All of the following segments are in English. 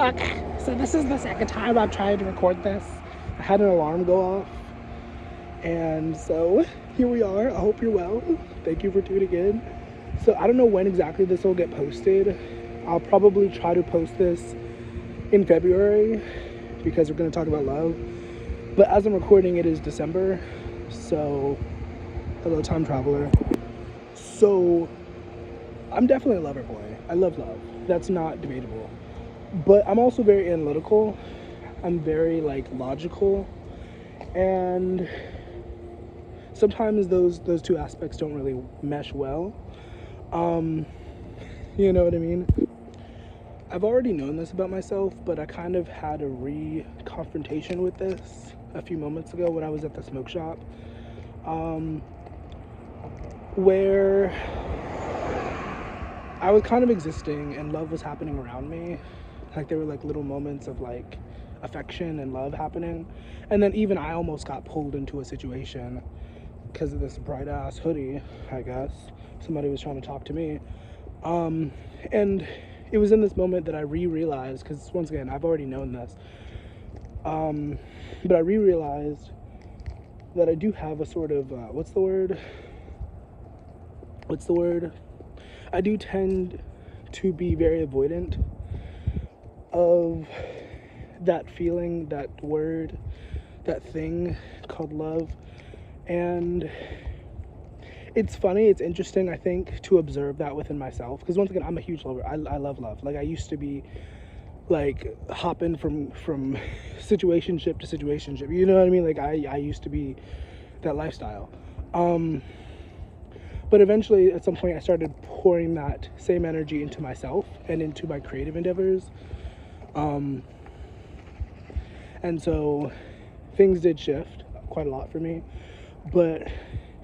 Okay, so this is the second time I've tried to record this. I had an alarm go off, and so here we are. I hope you're well. Thank you for tuning in. So I don't know when exactly this will get posted. I'll probably try to post this in February because we're going to talk about love. But as I'm recording, it is December, so hello, time traveler. So I'm definitely a lover boy. I love love. That's not debatable. But I'm also very analytical. I'm very logical, and sometimes those two aspects don't really mesh well. You know what I mean? I've already known this about myself, but I kind of had a confrontation with this a few moments ago when I was at the smoke shop, where I was kind of existing and love was happening around me. There were little moments of affection and love happening, and then even I almost got pulled into a situation because of this bright ass hoodie. I guess somebody was trying to talk to me, and it was in this moment that I realized, because once again I've already known this, but I realized that I do have a sort of what's the word I do tend to be very avoidant of that feeling, that word, that thing called love. And it's funny, it's interesting, I think, to observe that within myself, because once again, I'm a huge lover. I love love. I used to be hopping from situationship to situationship, you know what I mean? I used to be that lifestyle. But eventually, at some point, I started pouring that same energy into myself and into my creative endeavors. And so things did shift quite a lot for me. But,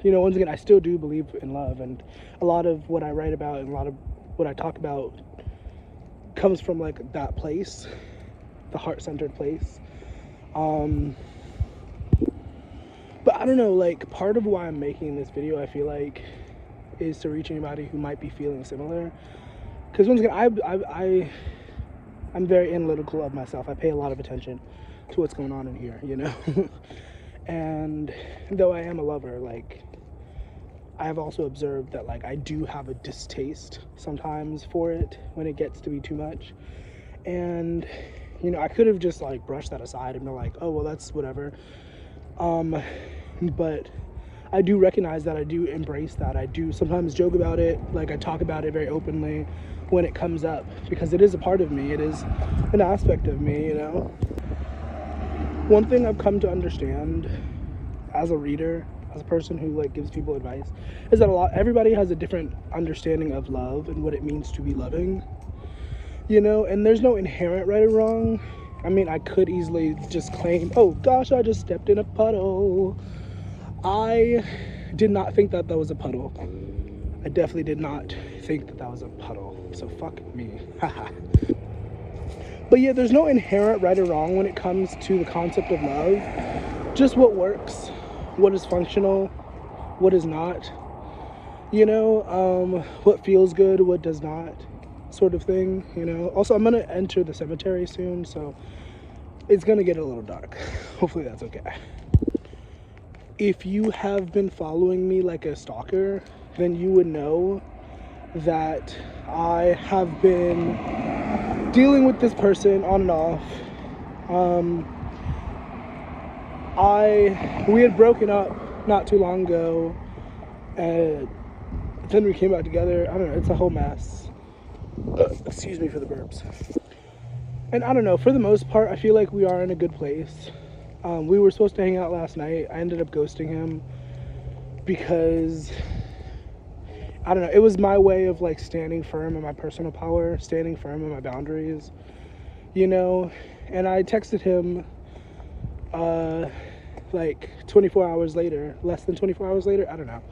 once again, I still do believe in love. And a lot of what I write about and a lot of what I talk about comes from, that place, the heart-centered place. But I don't know, part of why I'm making this video, I feel is to reach anybody who might be feeling similar. Because once again, I'm very analytical of myself. I pay a lot of attention to what's going on in here, And though I am a lover, I have also observed that I do have a distaste sometimes for it when it gets to be too much. And I could have just brushed that aside and be oh well, that's whatever. But I do recognize that, I do embrace that, I do sometimes joke about it, I talk about it very openly when it comes up, because it is a part of me, it is an aspect of me, One thing I've come to understand as a reader, as a person who gives people advice, is that everybody has a different understanding of love and what it means to be loving, and there's no inherent right or wrong. I mean, I could easily just claim, oh gosh, I just stepped in a puddle. I did not think that was a puddle. I definitely did not think that was a puddle. So fuck me. But yeah, there's no inherent right or wrong when it comes to the concept of love. Just what works, what is functional, what is not. What feels good, what does not, sort of thing, Also, I'm gonna enter the cemetery soon, so it's gonna get a little dark. Hopefully that's okay. If you have been following me like a stalker, then you would know that I have been dealing with this person on and off. We had broken up not too long ago, and then we came back together. I don't know, it's a whole mess. Excuse me for the burps. And I don't know, for the most part, I feel like we are in a good place. We were supposed to hang out last night. I ended up ghosting him because, I don't know, it was my way of standing firm in my personal power, standing firm in my boundaries, and I texted him 24 hours later, less than 24 hours later, I don't know.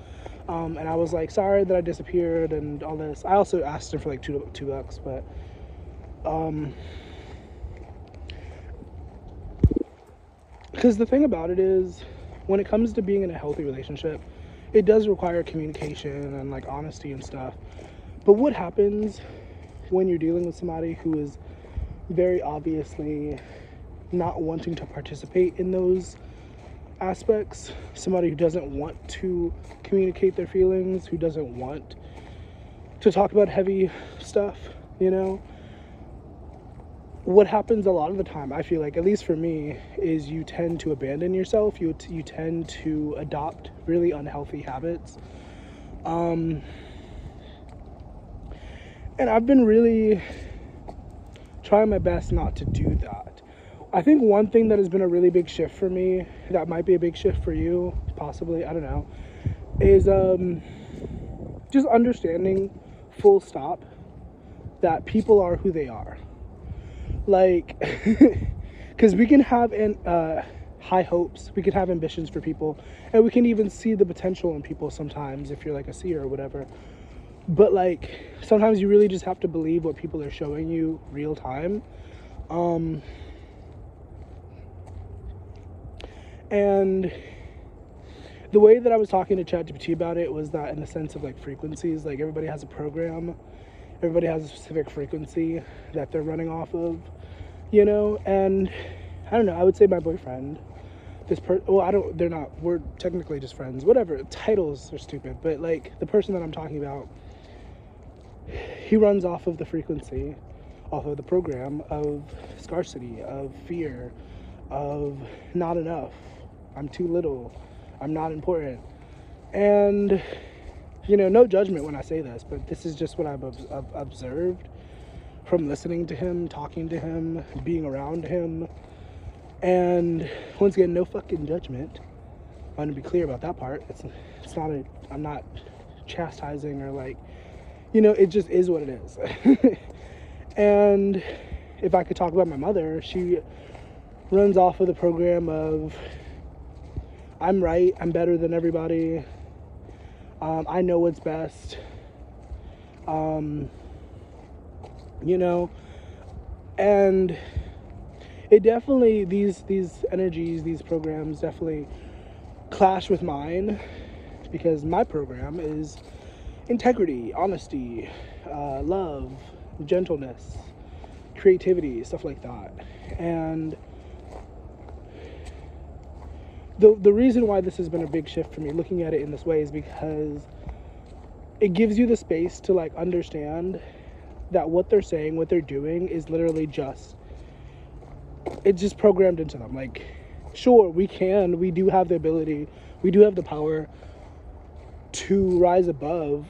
And I was sorry that I disappeared and all this. I also asked him for $2, but because the thing about it is, when it comes to being in a healthy relationship, it does require communication and honesty and stuff. But what happens when you're dealing with somebody who is very obviously not wanting to participate in those aspects, somebody who doesn't want to communicate their feelings, who doesn't want to talk about heavy stuff, you know, what happens a lot of the time, I feel like, at least for me, is you tend to abandon yourself. You tend to adopt really unhealthy habits. And I've been really trying my best not to do that. I think one thing that has been a really big shift for me, that might be a big shift for you, possibly, I don't know, is just understanding, full stop, that people are who they are. Like, because we can have high hopes, we can have ambitions for people, and we can even see the potential in people sometimes if you're like a seer or whatever. But like, sometimes you really just have to believe what people are showing you real time. And the way that I was talking to ChatGPT about it was that in the sense of like frequencies, like everybody has a program, everybody has a specific frequency that they're running off of, you know. And I don't know, I would say my boyfriend, we're technically just friends, whatever, titles are stupid, but like the person that I'm talking about, he runs off of the frequency, off of the program of scarcity, of fear, of not enough, I'm too little, I'm not important. And, you know, no judgment when I say this, but this is just what I've observed from listening to him, talking to him, being around him. And once again, no fucking judgment. I want to be clear about that part. I'm not chastising or like, you know, it just is what it is. And if I could talk about my mother, she runs off of the program of, I'm right, I'm better than everybody, I know what's best, you know. And it definitely, these energies, these programs definitely clash with mine, because my program is integrity, honesty, love, gentleness, creativity, stuff like that. And the reason why this has been a big shift for me, looking at it in this way, is because it gives you the space to like understand that what they're saying, what they're doing is literally it's just programmed into them. Like, sure, we do have the ability, we do have the power to rise above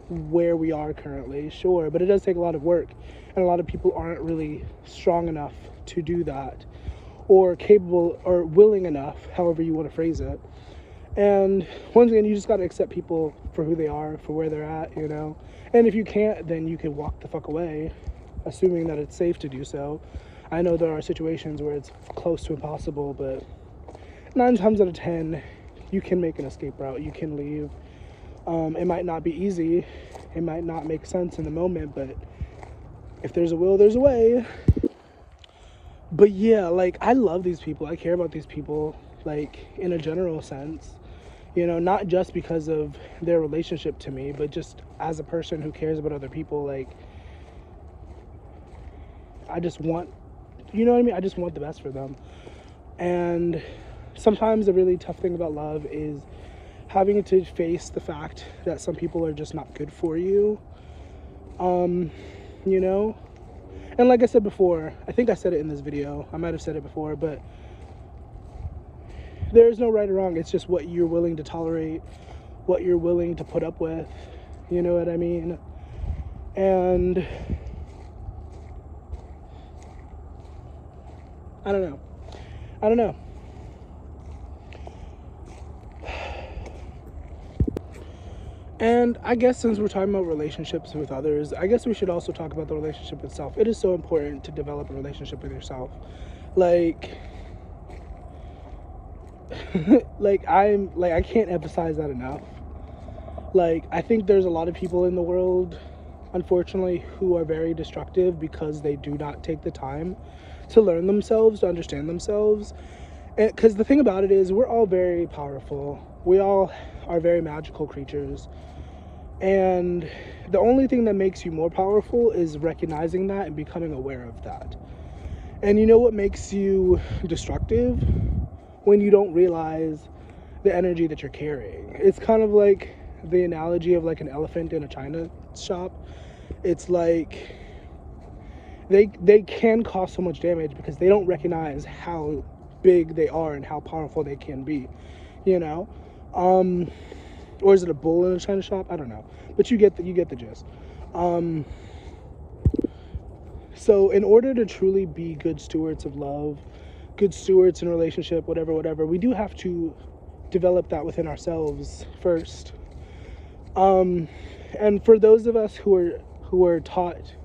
where we are currently, sure, but it does take a lot of work, and a lot of people aren't really strong enough to do that, or capable or willing enough, however you want to phrase it. And once again, you just got to accept people for who they are, for where they're at, you know. And if you can't, then you can walk the fuck away, assuming that it's safe to do so. I know there are situations where it's close to impossible, but 9 times out of 10, you can make an escape route, you can leave. It might not be easy, it might not make sense in the moment, but if there's a will, there's a way. But yeah, like, I love these people, I care about these people, like, in a general sense, you know, not just because of their relationship to me, but just as a person who cares about other people. Like, I just want, you know what I mean? I just want the best for them. And sometimes the really tough thing about love is having to face the fact that some people are just not good for you, you know? And like I said before, I think I said it in this video, I might have said it before, but there's no right or wrong. It's just what you're willing to tolerate, what you're willing to put up with, you know what I mean? And I don't know. And I guess since we're talking about relationships with others, I guess we should also talk about the relationship itself. It is so important to develop a relationship with yourself. Like, I can't emphasize that enough. Like, I think there's a lot of people in the world, unfortunately, who are very destructive because they do not take the time to learn themselves, to understand themselves. Because the thing about it is, we're all very powerful. We all are very magical creatures. And the only thing that makes you more powerful is recognizing that and becoming aware of that. And you know what makes you destructive? When you don't realize the energy that you're carrying. It's kind of like the analogy of like an elephant in a china shop. It's like they can cause so much damage because they don't recognize how big they are and how powerful they can be, you know. Or is it a bull in a china shop? I don't know, but you get the gist. So in order to truly be good stewards of love, good stewards in a relationship, whatever, we do have to develop that within ourselves first. And for those of us who are taught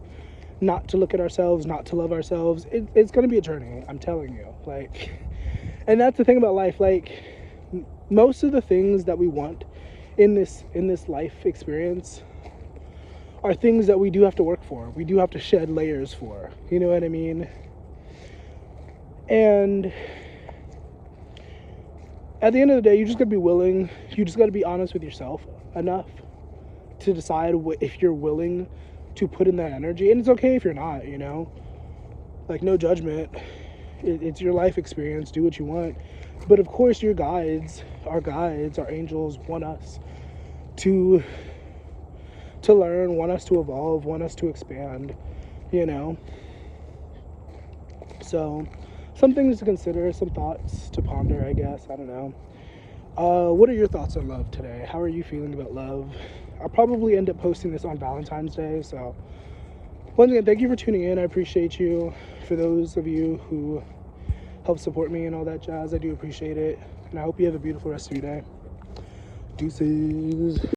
not to look at ourselves, not to love ourselves, it's going to be a journey, I'm telling you. Like, and that's the thing about life. Like, most of the things that we want in this life experience are things that we do have to work for. We do have to shed layers for. You know what I mean? And at the end of the day, you just got to be willing. You just got to be honest with yourself enough to decide if you're willing to put in that energy. And it's okay if you're not, you know? Like, no judgment. It's your life experience. Do what you want. But of course, your guides, our angels want us to learn, want us to evolve, want us to expand, you know? So, some things to consider, some thoughts to ponder, I guess. I don't know. What are your thoughts on love today? How are you feeling about love? I'll probably end up posting this on Valentine's Day. So, once again, thank you for tuning in. I appreciate you. For those of you who help support me and all that jazz, I do appreciate it. And I hope you have a beautiful rest of your day. Deuces.